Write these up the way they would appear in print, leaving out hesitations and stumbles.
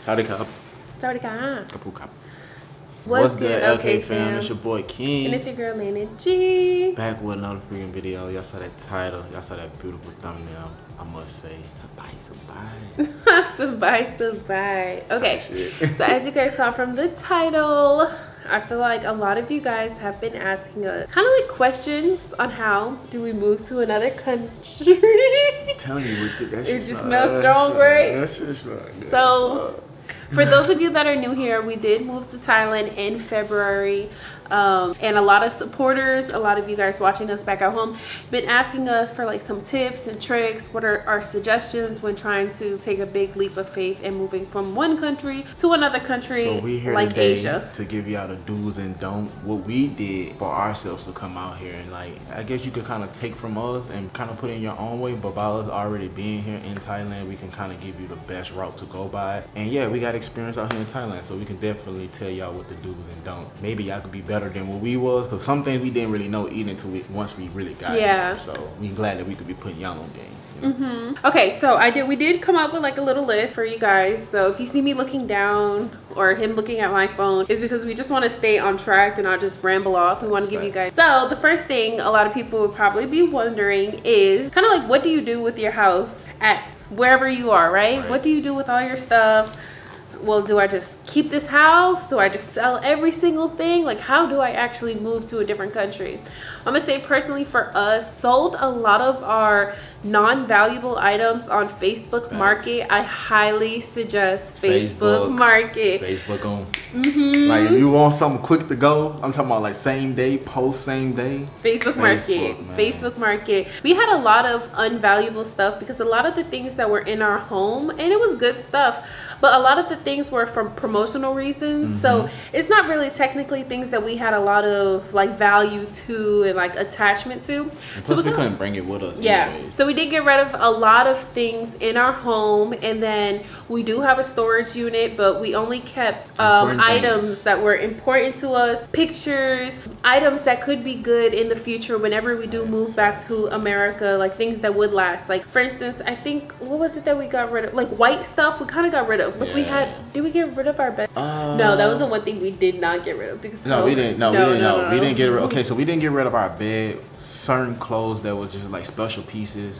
Howdy, Cop. Howdy, Cop. Kapu Cop. What's good, okay, fam? It's your boy King. And it's your girl, Laina G. Back with another freaking video. Y'all saw that title. Y'all saw that beautiful thumbnail. I must say, Sabay. Okay, so as you guys saw from the title, I feel like a lot of you guys have been asking us kind of like questions on how do we move to another country. Tell you what, that It just smells strong, right? That shit smells good. So, for those of you that are new here, we did move to Thailand in February. And a lot of supporters, a lot of you guys watching us back at home, been asking us for like some tips and tricks. What are our suggestions when trying to take a big leap of faith and moving from one country to another country, so we here like today Asia, to give y'all the do's and don'ts. What we did for ourselves to come out here, and like I guess you could kind of take from us and kind of put in your own way, but by us already being here in Thailand, we can kind of give you the best route to go by. And yeah, we got experience out here in Thailand, so we can definitely tell y'all what the do's and don'ts. Maybe y'all could be better than what we was, because some things we didn't really know even until once we really got here. So we glad that we could be putting y'all on game. You know? Okay, so we did come up with like a little list for you guys. So if you see me looking down or him looking at my phone, it's because we just want to stay on track and not just ramble off. We want to give you guys. So the first thing a lot of people would probably be wondering is kind of like, what do you do with your house at wherever you are, right? What do you do with all your stuff? Well, do I just keep this house? Do I just sell every single thing? Like, how do I actually move to a different country? I'm gonna say personally for us, sold a lot of our non-valuable items on Facebook Market. I highly suggest Facebook Market. Facebook on. Like if you want something quick to go, I'm talking about like same day, post same day. Facebook Market. We had a lot of unvaluable stuff because a lot of the things that were in our home, and it was good stuff, but a lot of the things were from promotional reasons. So it's not really technically things that we had a lot of like value to and like attachment to. And plus we couldn't bring it with us. Yeah. Anyways. So we did get rid of a lot of things in our home, and then we do have a storage unit, but we only kept items that were important to us, pictures, items that could be good in the future whenever we do move back to America, like things that would last. Like for instance, I think, what was it that we got rid of? Like white stuff we kind of got rid of. Like we had, did we get rid of our bed? No, that was the one thing we did not get rid of because we didn't get rid. Okay, so we didn't get rid of our bed. Certain clothes that was just like special pieces.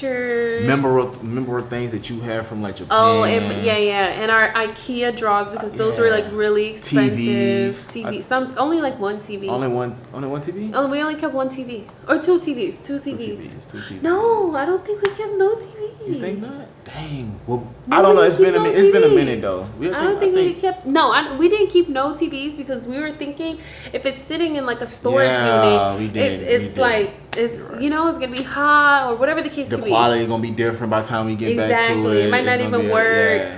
Memorable things that you have from like Japan. Oh, and our IKEA drawers, because those were like really expensive. TV. Only like one TV. Only one TV? Oh, we only kept one TV or two TVs. Two TVs. No, I don't think we kept no TV. You think not? Dang. Well, I don't know. It's been a minute though. We didn't keep no TVs because we were thinking if it's sitting in like a storage unit, it's you know, it's gonna be hot or whatever the case could be. The quality gonna be different by the time we get back to it. It might not even work.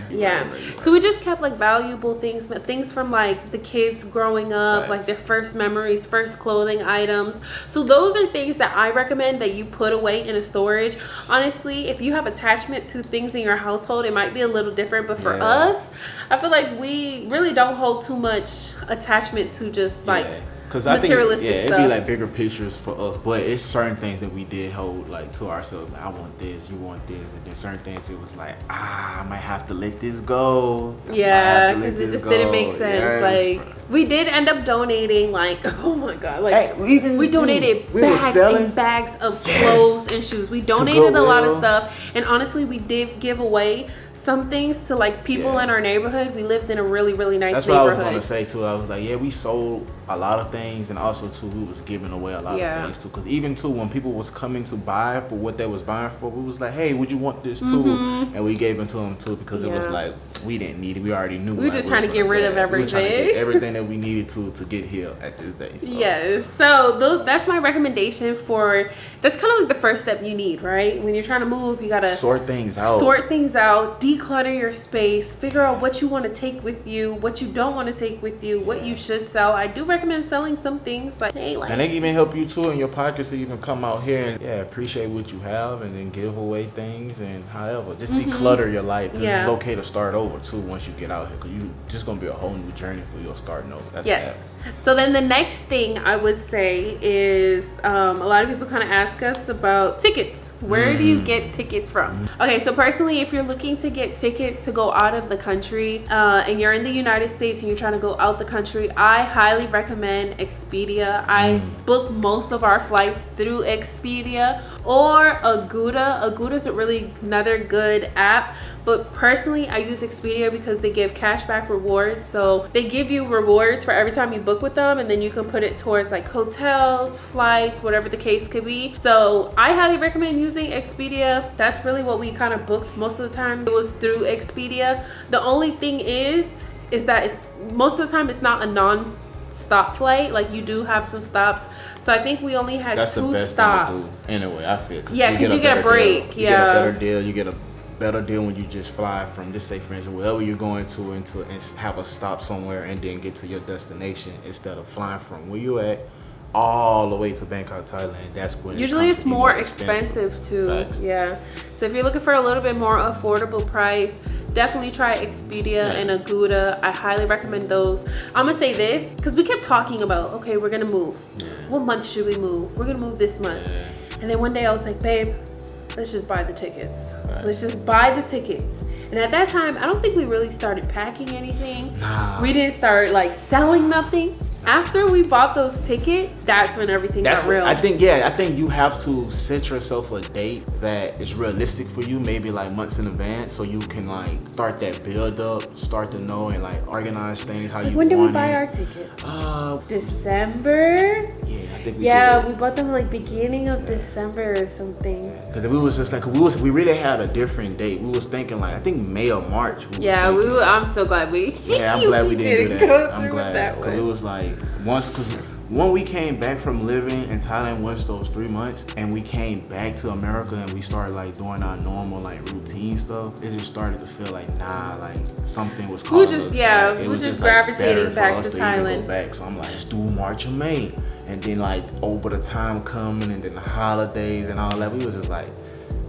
So we just kept like valuable things, but things from like the kids growing up, like their first memories, first clothing items. So those are things that I recommend that you put away in a storage. Honestly, if you have attachment to things in your household, it might be a little different, but for us, I feel like we really don't hold too much attachment to just like materialistic stuff. It'd be like bigger pictures for us, but it's certain things that we did hold like to ourselves. Like, I want this, you want this, and then certain things it was like, I might have to let this go. Yeah, because it just didn't make sense. Like we did end up donating like, oh my god, like we donated bags of clothes and shoes. We donated a lot of stuff, and honestly, we did give away some things to like people in our neighborhood. We lived in a really nice neighborhood. That's what I was gonna say too. I was like, yeah, we sold a lot of things, and also too, we was giving away a lot of things too. Because even too, when people was coming to buy for what they was buying for, we was like, hey, would you want this too? And we gave it to them too, because it was like we didn't need it. We already knew. We were just trying to get rid of everything. We were trying to get everything that we needed to get here at this day. So. Yes. So that's my recommendation for. That's kind of like the first step you need, right? When you're trying to move, you gotta sort things out. Declutter your space. Figure out what you want to take with you, what you don't want to take with you, what you should sell. I do recommend selling some things. Like, hey, like, and they can even help you too in your pockets, so you can come out here and appreciate what you have, and then give away things, and however, just declutter your life. It's okay to start over too once you get out here, because you just gonna be a whole new journey for your starting over. That's So then the next thing I would say is a lot of people kind of ask us about tickets. Where do you get tickets from? Okay, so personally, if you're looking to get tickets to go out of the country and you're in the United States and you're trying to go out the country, I highly recommend Expedia. I book most of our flights through Expedia or Agoda. Agoda is really another good app. But personally, I use Expedia because they give cashback rewards. So they give you rewards for every time you book with them, and then you can put it towards like hotels, flights, whatever the case could be. So I highly recommend using Expedia. That's really what we kind of booked most of the time. It was through Expedia. The only thing is that most of the time it's not a non-stop flight. Like, you do have some stops. So I think we only had 2 stops. Anyway, I feel. Yeah, because you get a break. You get a better deal. You get a better deal when you just fly from, just say for instance, wherever you're going to and have a stop somewhere and then get to your destination instead of flying from where you at all the way to Bangkok, Thailand. That's when usually it's more expensive too. Facts. Yeah. So if you're looking for a little bit more affordable price, definitely try Expedia and Agoda. I highly recommend those. I'm gonna say this because we kept talking about, okay, we're gonna move. What month should we move? We're gonna move this month. And then one day I was like, babe, let's just buy the tickets. Let's just buy the tickets. And at that time, I don't think we really started packing anything. Nah. We didn't start like selling nothing. After we bought those tickets, that's when everything got real. I think you have to set yourself a date that is realistic for you, maybe like months in advance, so you can like start that build up, start to know and like organize things how you want it. When did we buy our tickets? December? Yeah, I think we did. We bought them like beginning of December or something. Because we was just like, we really had a different date. We was thinking like, I think May or March. I'm so glad we. Yeah, I'm glad we didn't do that. I'm glad. Because it was like, when we came back from living in Thailand once those 3 months and we came back to America and we started like doing our normal like routine stuff, it just started to feel like like something was calling us back. We were just gravitating back to Thailand. Go back. So I'm like, let's do March or May. And then like over the time coming and then the holidays and all that, we was just like,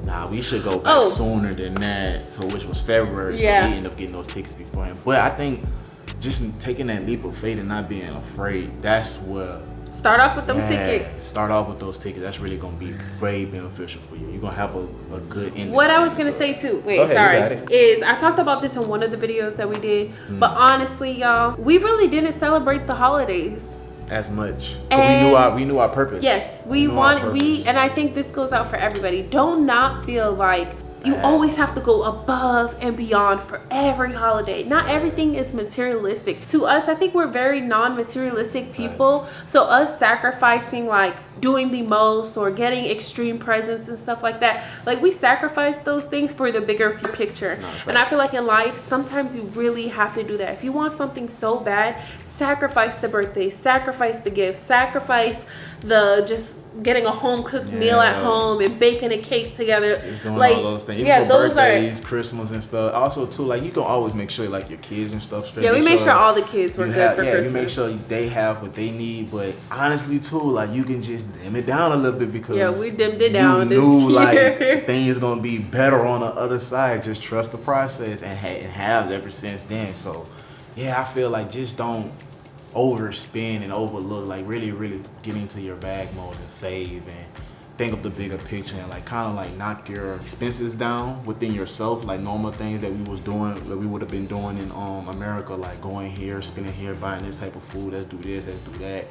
nah, we should go back sooner than that. So which was February. So we ended up getting those tickets beforehand. But I think just taking that leap of faith and not being afraid, that's where start off with them tickets. Start off with those tickets. That's really gonna be very beneficial for you. You're gonna have a good ending. What I was gonna say too, is I talked about this in one of the videos that we did, but honestly, y'all, we really didn't celebrate the holidays as much. We knew our purpose. Yes, and I think this goes out for everybody. Don't not feel like you always have to go above and beyond for every holiday. Not everything is materialistic. To us, I think we're very non-materialistic people. So us sacrificing like doing the most or getting extreme presents and stuff like that, like we sacrifice those things for the bigger picture. And I feel like in life, sometimes you really have to do that. If you want something so bad, sacrifice the birthday, sacrifice the gift, sacrifice the just getting a home cooked meal at home and baking a cake together. Doing like all those things. Even for birthdays, Christmas and stuff. Also too, like you can always make sure like your kids and stuff straight. Yeah, we make sure all the kids were good for Christmas. You make sure they have what they need, but honestly too, like you can just dim it down a little bit because we dimmed it down this year. Like things gonna be better on the other side. Just trust the process and have ever since then. So yeah, I feel like just don't overspend and overlook, like really get into your bag mode and save and think of the bigger picture and like kind of like knock your expenses down within yourself, like normal things that we would have been doing in America, like going here, spending here, buying this type of food, let's do this, let's do that,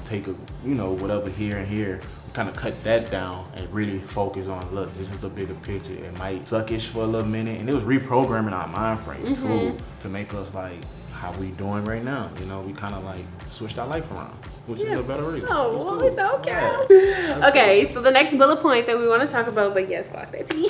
take a whatever here and here, kind of cut that down and really focus on, look, this is the bigger picture. It might suckish for a little minute, and it was reprogramming our mind frame too to make us like how we doing right now. We kind of like switched our life around, which is a better reason. Oh, well, it's okay. Okay, so the next bullet point that we want to talk about, but yes, clock that tea.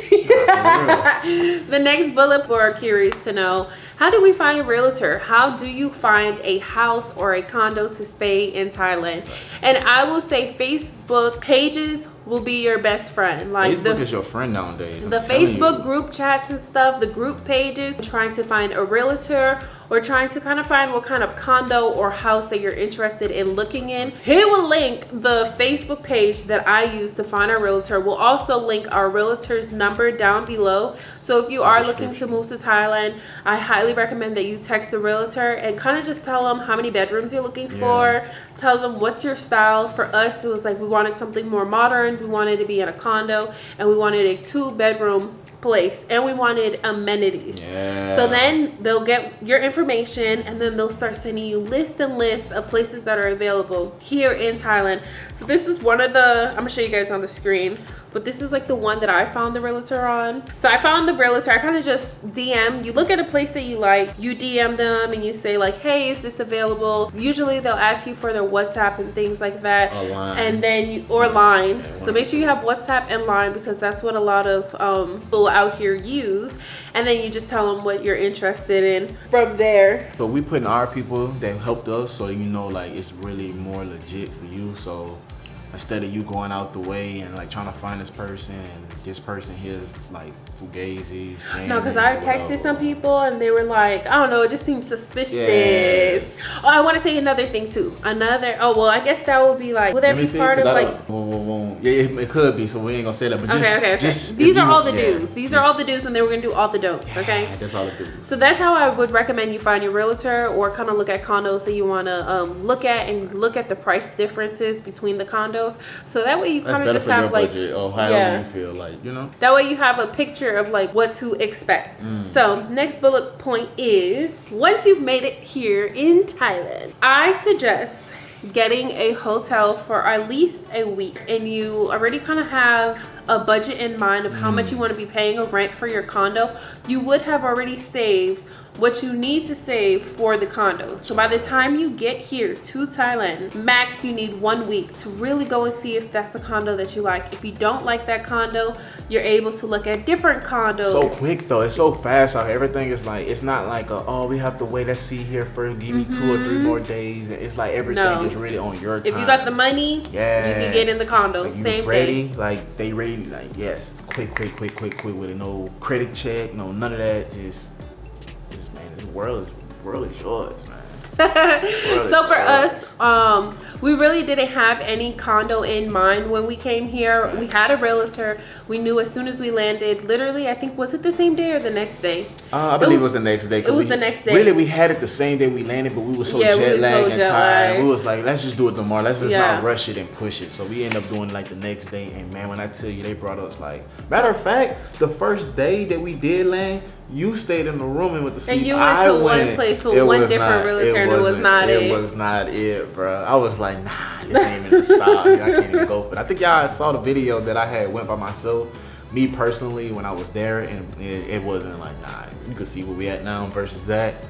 The next bullet, we're curious to know, how do we find a realtor? How do you find a house or a condo to stay in Thailand? And I will say Facebook pages will be your best friend. Like Facebook is your friend nowadays. The Facebook group chats and stuff, the group pages, trying to find a realtor or trying to kind of find what kind of condo or house that you're interested in looking in, he will link the Facebook page that I use to find our realtor. We'll also link our realtor's number down below. So if you are looking to move to Thailand, I highly recommend that you text the realtor and kind of just tell them how many bedrooms you're looking for. Tell them what's your style. For us, it was like we wanted something more modern. We wanted to be in a condo, and we wanted a 2-bedroom place, and we wanted amenities. So then they'll get your information, and then they'll start sending you lists and lists of places that are available here in Thailand. So this is one of the, I'm gonna show you guys on the screen, but this is like the one that I found the realtor on. So I found the realtor. I kind of just DM. You look at a place that you like, you DM them and you say like, hey, is this available? Usually they'll ask you for their WhatsApp and things like that. And then or line. So make sure you have WhatsApp and line, because that's what a lot of people out here use. And then you just tell them what you're interested in from there. So we putting our people that helped us, so you know, like it's really more legit for you. So instead of you going out the way and like trying to find this person, and this person here's like fugazi. No, because I texted some people and they were like, I don't know, it just seems suspicious. Oh, I want to say another thing too. Oh well, I guess that would be like, would that be part of like? Yeah, it could be. So we ain't gonna say that. But okay. These are all the do's. These are all the do's, and then we're gonna do all the don'ts. Okay. That's all the do's. So that's how I would recommend you find your realtor, or kind of look at condos that you want to look at, and look at the price differences between the condos. So that way you kind of just have like, budget, or however you feel like, you know. That way you have a picture of like what to expect. So next bullet point is, once you've made it here in Thailand, I suggest getting a hotel for at least a week, and you already kind of have a budget in mind of how much you want to be paying of rent for your condo. You would have already saved what you need to save for the condo. So by the time you get here to Thailand, max you need 1 week to really go and see if that's the condo that you like. If you don't like that condo, you're able to look at different condos. So quick though, it's so fast out here. Everything is like, it's not like oh, we have to wait, let's see here first, give me 2 or 3 more days. It's like everything is really on your time. If you got the money, you can get in the condo. Like same ready, thing. like they ready, like yes, quick with it, no credit check, no none of that. Just man, this world is yours, man. So for us, we really didn't have any condo in mind when we came here. We had a realtor. We knew as soon as we landed, literally, I think, was it the same day or the next day? I believe it was the next day. It was the next day. Really, we had it the same day we landed, but we were so jet lagged and tired. We was like, let's just do it tomorrow. Let's just not rush it and push it. So we ended up doing like the next day. And man, when I tell you, they brought us like, matter of fact, the first day that we did land, you stayed in the room and with the sleep. And you went to one place with one different realtor, and it was not it. It was not it, bro. I was like, nah, this ain't even the style. I can't even go for it. I think y'all saw the video that I had went by myself. Me personally, when I was there, and it wasn't like, nah, you could see where we at now versus that.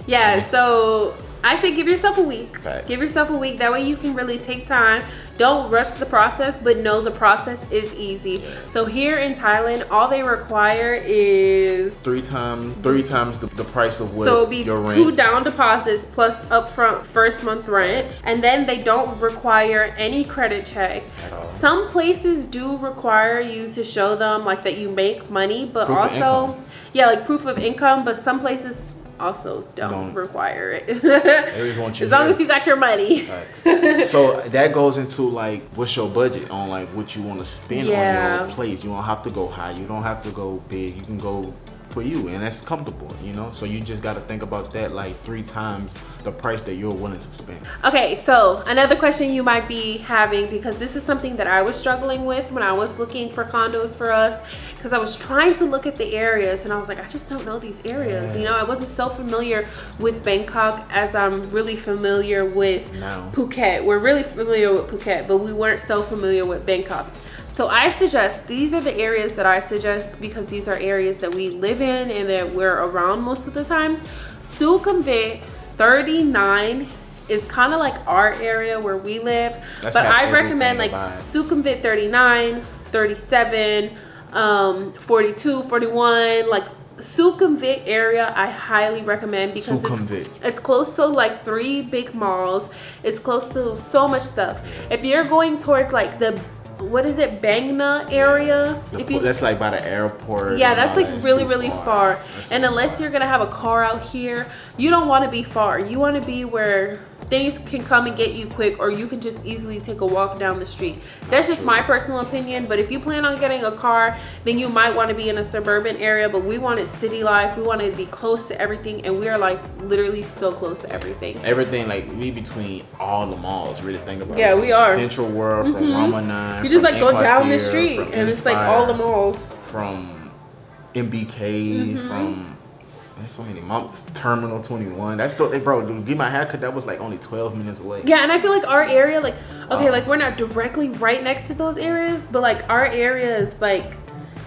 Yeah, so I say give yourself a week. Right. Give yourself a week. That way you can really take time. Don't rush the process, but know the process is easy. So here in Thailand, all they require is three times the price of what your rent. So it'll be 2 down deposits plus upfront first month rent. And then they don't require any credit check. Some places do require you to show them like that you make money, but also, like proof of income, but some places also don't require it. As long as you got your money. Right. So that goes into like, what's your budget on like what you want to spend on your place. You don't have to go high, you don't have to go big, you can go for you, and that's comfortable, you know. So you just got to think about that, like 3 times the price that you're willing to spend. Okay, so another question you might be having, because this is something that I was struggling with when I was looking for condos for us, because I was trying to look at the areas and I was like, I just don't know these areas. You know, I wasn't so familiar with Bangkok as I'm really familiar with Phuket. We're really familiar with Phuket, but we weren't so familiar with Bangkok. So I suggest, these are the areas that I suggest, because these are areas that we live in and that we're around most of the time. Sukhumvit 39 is kind of like our area where we live. But I recommend like Sukhumvit 39, 37, 42, 41, like Sukhumvit area I highly recommend, because it's close to like 3 big malls. It's close to so much stuff. If you're going towards like the what is it, Bangna area? That's like by the airport. Yeah, that's like really, really far. That's and unless you're gonna have a car out here, you don't want to be far. You want to be where things can come and get you quick, or you can just easily take a walk down the street. That's just my personal opinion. But if you plan on getting a car, then you might want to be in a suburban area. But we wanted city life. We wanted to be close to everything, and we are like literally so close to everything. Everything, like we between all the malls. Really think about it. Yeah, we are. Central World, from Ramadan. You just like go down the street, and it's like all the malls. From MBK, from there's so many malls. Terminal 21. That's still, bro. To get my haircut, that was like only 12 minutes away. Yeah, and I feel like our area, like, okay, like we're not directly right next to those areas, but like our area is like,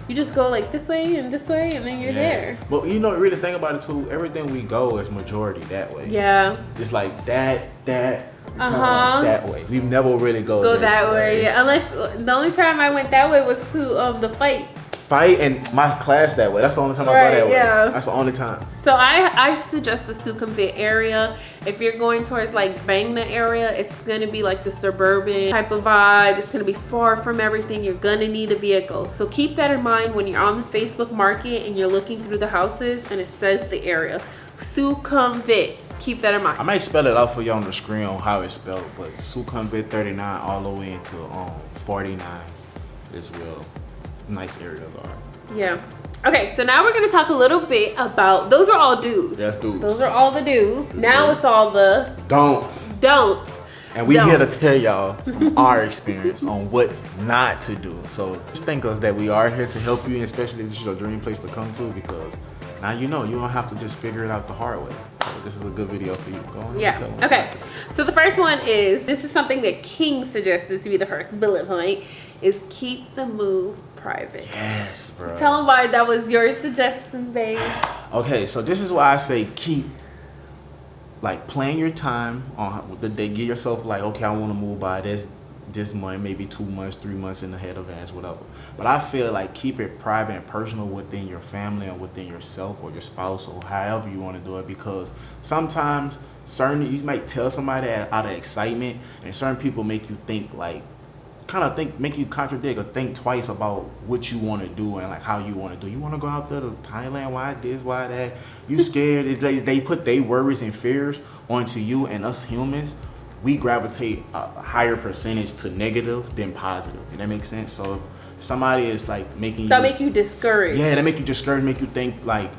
you just go like this way, and then you're there. But you know, really think about it too. Everything we go is majority that way. Yeah. It's like that way. We never really go that way. Yeah, unless the only time I went that way was to the fight and my class that way. That's the only time I go that way. That's the only time. So I suggest the Sukhumvit area. If you're going towards like Bangna area, it's gonna be like the suburban type of vibe. It's gonna be far from everything. You're gonna need a vehicle. So keep that in mind when you're on the Facebook market and you're looking through the houses and it says the area. Sukhumvit. Keep that in mind. I might spell it out for you on the screen on how it's spelled, but Sukhumvit 39 all the way into 49 is real nice areas are. Yeah. Okay, so now we're gonna talk a little bit about, those are all do's. That's do's. Those are all the do's. Now it's all the don'ts. And we here to tell y'all from our experience on what not to do. So just think of us that we are here to help you, and especially if this is your dream place to come to, because now you know you don't have to just figure it out the hard way. So this is a good video for you. Go on. Yeah. Okay. So the first one is, this is something that King suggested to be the first bullet point, is keep the move private. Yes, bro. Tell them why that was your suggestion, babe. Okay, so this is why I say keep, like, plan your time on the day. Give yourself like, okay, I want to move by this month, maybe 2 months, 3 months in ahead of advance, whatever. But I feel like keep it private and personal within your family or within yourself or your spouse or however you want to do it, because sometimes you might tell somebody out of excitement, and certain people make you think like, make you contradict or think twice about what you want to do and like how you want to do. You want to go out there to Thailand? Why this? Why that? You scared? They put their worries and fears onto you, and us humans, we gravitate a higher percentage to negative than positive. Does that make sense? So if somebody is like make you discouraged. Yeah, that make you discouraged, make you think like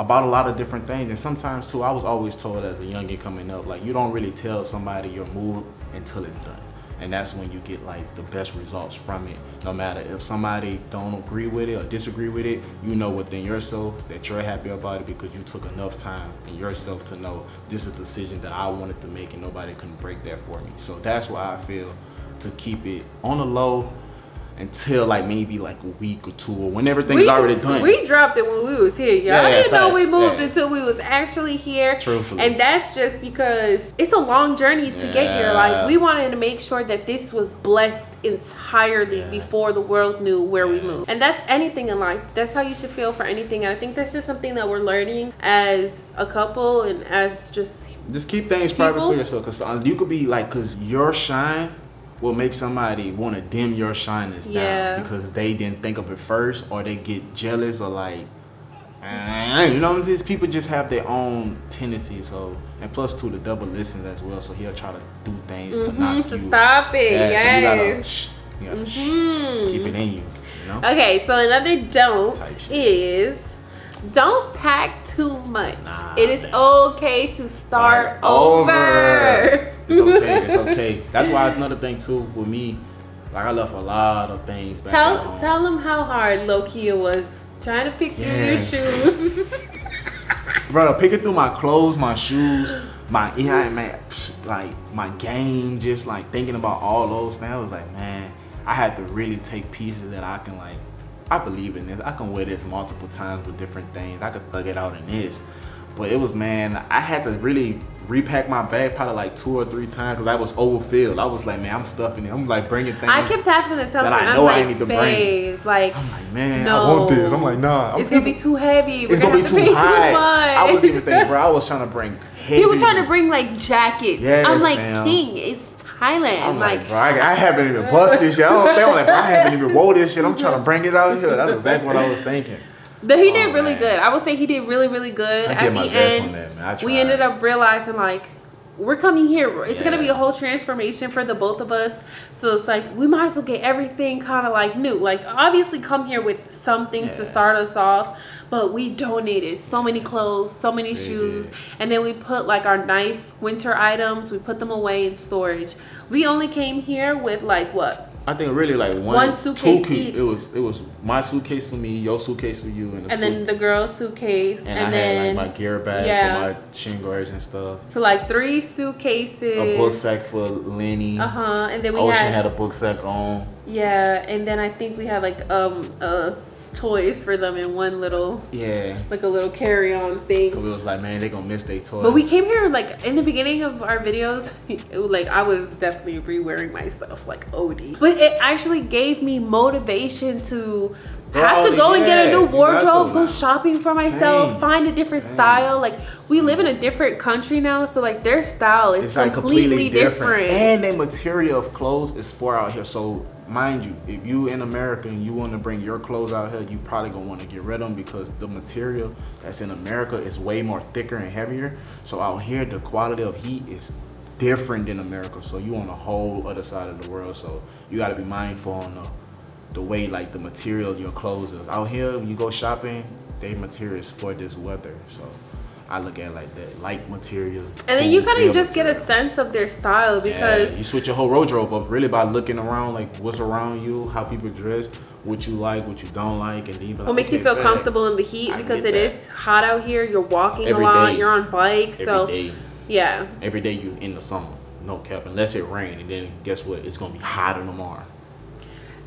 about a lot of different things. And sometimes too, I was always told as a youngin coming up, like you don't really tell somebody your move until it's done. And that's when you get like the best results from it. No matter if somebody don't agree with it or disagree with it, you know within yourself that you're happy about it because you took enough time in yourself to know this is a decision that I wanted to make and nobody can break that for me. So that's why I feel to keep it on the low until like maybe like a week or two, or when everything's already done. We dropped it when we was here, y'all. I didn't know we moved until we was actually here. Truthfully. And that's just because it's a long journey to get here. Like we wanted to make sure that this was blessed entirely before the world knew where we moved. And that's anything in life. That's how you should feel for anything. And I think that's just something that we're learning as a couple and as just keep things private for yourself, because you could be like, because your shine will make somebody want to dim your shyness down because they didn't think of it first, or they get jealous, or like, you know, these people just have their own tendencies. So, and plus too, the double listens as well, so he'll try to do things to knock you. Stop it. So you gotta keep it in you, you know? Okay, so another don't is don't pack too much. It is okay to start over. It's okay. It's okay. That's why another thing too with me, like I left a lot of things back at home. Tell them how hard low-key it was trying to pick through your shoes. Brother, picking through my clothes, my shoes, my game, just like thinking about all those things. I was like, man, I had to really take pieces that I can like, I believe in this. I can wear this multiple times with different things. I could thug it out in this. But it was, man, I had to really repack my bag probably like 2 or 3 times because I was overfilled. I was like, man, I'm stuffing it. I'm like bringing things. I kept having to tell that them, I know I like, need to bring. Like, I'm like, man, no, I want this. I'm like, nah. It's going to be too heavy. It's going to be too high. I was even thinking, bro, I was trying to bring heavy. He was trying to bring like jackets. Yes, I'm like, ma'am. King, it's Thailand. I'm like, bro, I haven't even bust this shit. They were like, bro, I haven't even wore this shit. I'm trying to bring it out here. That's exactly what I was thinking. But he did really good. I would say he did really, really good. I At did the my best end, on that, man. I tried. we ended up realizing like, we're coming here. It's gonna be Yeah. a whole transformation for the both of us. So it's like we might as well get everything kind of like new. Like obviously come here with some things to start us off, but we donated so many clothes, so many shoes, and then we put like our nice winter items. We put them away in storage. We only came here with like what? I think really like one suitcase each. It was my suitcase for me, your suitcase for you, and then the girl's suitcase, and I had like my gear bag for my shin guards and stuff. So like 3 suitcases. A book sack for Lenny. And then we Ocean had a book sack on. Yeah, and then I think we had like toys for them in one little like a little carry-on thing. We was like, man, they gonna miss their toys. But we came here like in the beginning of our videos, like I was definitely re-wearing my stuff like OD. But it actually gave me motivation to have to go and get a new wardrobe, go shopping for myself, find a different style. Like we live in a different country now, so like their style is like completely different. And the material of clothes is for out here. So mind you, if you in America and you want to bring your clothes out here, you probably gonna want to get rid of them because the material that's in America is way more thicker and heavier. So out here, the quality of heat is different than America. So you on a whole other side of the world. So you got to be mindful on the way like the material of your clothes is. Out here, when you go shopping, they materials for this weather. So I look at it like that, light material. And then you kind of just get a sense of their style because you switch your whole wardrobe up really by looking around, like what's around you, how people dress, what you like, what you don't like, and then what makes you feel comfortable in the heat because it is hot out here. You're walking a lot, you're on bikes, so yeah. Every day you in the summer, no cap, unless it rain, and then guess what? It's gonna be hotter tomorrow.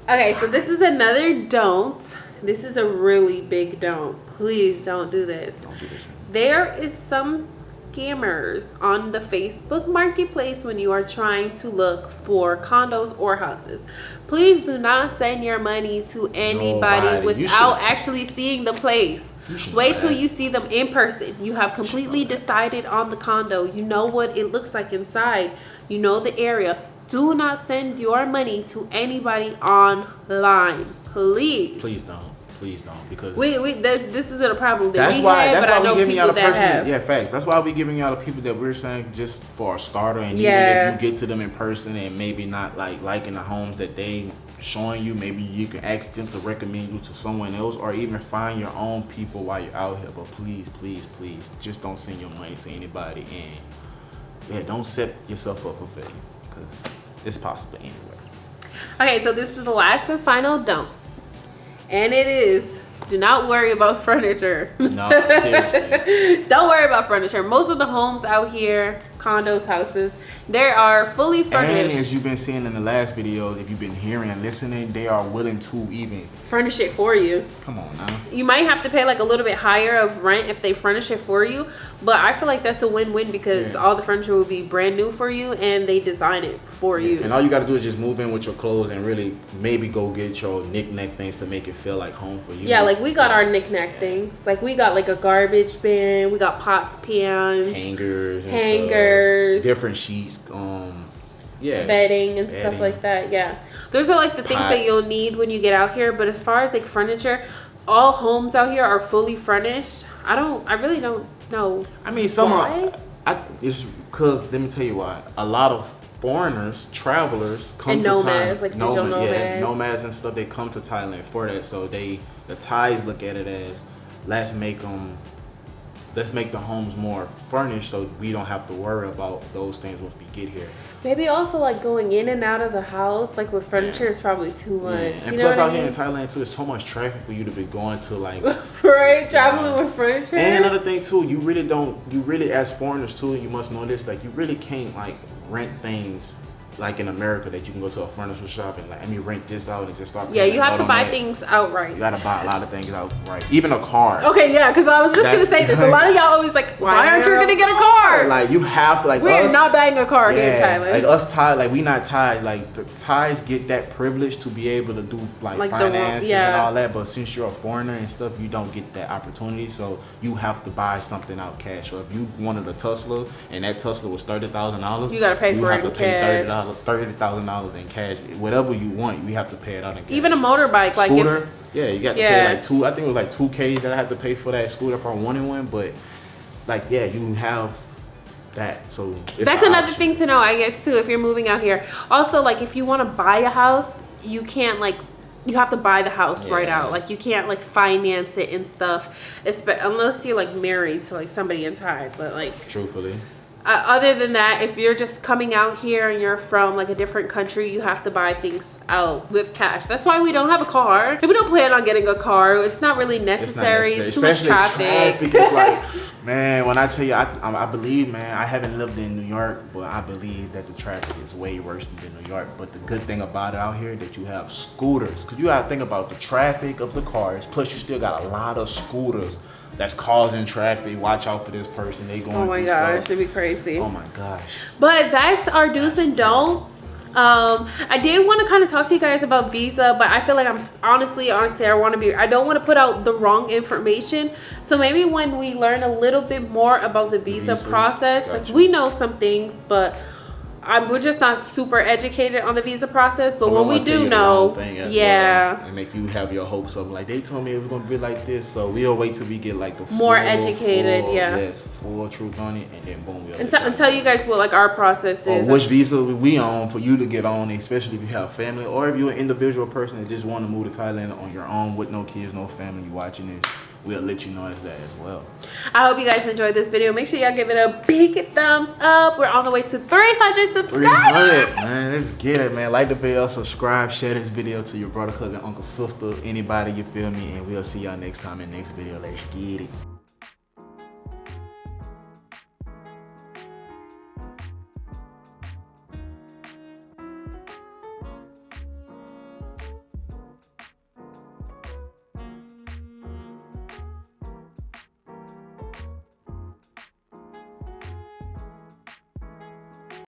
Okay, so this is another don't. This is a really big don't. Please don't do this. Don't do this. There is some scammers on the Facebook marketplace when you are trying to look for condos or houses. Please do not send your money to anybody without actually seeing the place. Wait till you see them in person. You have completely decided on the condo. You know what it looks like inside. You know the area. Do not send your money to anybody online, please. Please don't, because this isn't a problem that that's we why, have, that's but why I know we giving people y'all that have. Yeah, facts. That's why we giving y'all the people that we're saying just for a starter, and even if you get to them in person and maybe not like liking the homes that they showing you, maybe you can ask them to recommend you to someone else, or even find your own people while you're out here. But please, just don't send your money to anybody, and don't set yourself up for failure, because it's possible anyway. Okay, so this is the last and final don't, and it is: do not worry about furniture. No, seriously. Don't worry about furniture. Most of the homes out here, condos, houses, they are fully furnished. And as you've been seeing in the last videos, if you've been hearing and listening, they are willing to even furnish it for you. Come on now. You might have to pay like a little bit higher of rent if they furnish it for you, but I feel like that's a win-win because all the furniture will be brand new for you and they design it for you. And all you got to do is just move in with your clothes and really maybe go get your knick-knack things to make it feel like home for you. Yeah, like we got our knick-knack things. Like we got like a garbage bin, we got pots, pans, hangers, and different sheets, bedding and stuff like that. Yeah, those are like the things that you'll need when you get out here. But as far as like furniture, all homes out here are fully furnished. I really don't know. I mean, some are. It's because let me tell you why. A lot of foreigners, travelers come to Thailand, like nomads, nomads and stuff. They come to Thailand for that. So the Thais look at it as let's make the homes more furnished so we don't have to worry about those things once we get here. Maybe also like going in and out of the house, like with furniture is probably too much. And plus out here in Thailand too, there's so much traffic for you to be going to like traveling with furniture. And another thing too, you really as foreigners too, you must know this, like you really can't like rent things like in America that you can go to a furniture shop and like, let me rent this out and just start. Yeah, you have to buy things outright. You gotta buy a lot of things outright, even a car. Okay, yeah, because I was just gonna say this. A lot of y'all always like, why aren't you gonna get a car? Like you have to, like we're not buying a car here in Thailand. Like us Thai, like we not Thai. Like the Thais get that privilege to be able to do like finances and all that. But since you're a foreigner and stuff, you don't get that opportunity. So you have to buy something out cash. So if you wanted a Tesla and that Tesla was $30,000, you gotta pay for it in cash. $30,000 in cash. Whatever you want, you have to pay it out in cash. Even a motorbike, like scooter, yeah, you got to pay like I think it was like $2K that I had to pay for that scooter if I wanted one. But like, yeah, you have that. So that's another thing to know, I guess, too, if you're moving out here. Also, like, if you want to buy a house, you can't, like, you have to buy the house right out. Like, you can't, like, finance it and stuff, unless you're, like, married to, like, somebody inside. But, like, truthfully, other than that, if you're just coming out here and you're from like a different country, you have to buy things out with cash. That's why we don't have a car. And we don't plan on getting a car. It's not really necessary. It's too much traffic. It's like, man, when I tell you, I believe, man, I haven't lived in New York, but I believe that the traffic is way worse than New York. But the good thing about it out here that you have scooters. Because you got to think about the traffic of the cars. Plus, you still got a lot of scooters that's causing traffic. Watch out for this person. They going. Oh my gosh, it'd be crazy. Oh my gosh. But that's our do's and don'ts. I did want to kind of talk to you guys about visa, but I feel like honestly, I don't want to put out the wrong information. So maybe when we learn a little bit more about the visa process, like we know some things, but we're just not super educated on the visa process. But when we do know, and make you have your hopes up. Like, they told me it was gonna be like this, so we'll wait till we get like the more educated, full truth on it, and then boom, we'll tell you guys what like our process is. Or which visa we on for you to get on, especially if you have family, or if you're an individual person that just want to move to Thailand on your own with no kids, no family. You watching this, we'll let you know as that as well. I hope you guys enjoyed this video. Make sure y'all give it a big thumbs up. We're on the way to 300 subscribers. 300, man, let's get it, man. Like the video, subscribe, share this video to your brother, cousin, uncle, sister, anybody, you feel me? And we'll see y'all next time in the next video. Let's get it.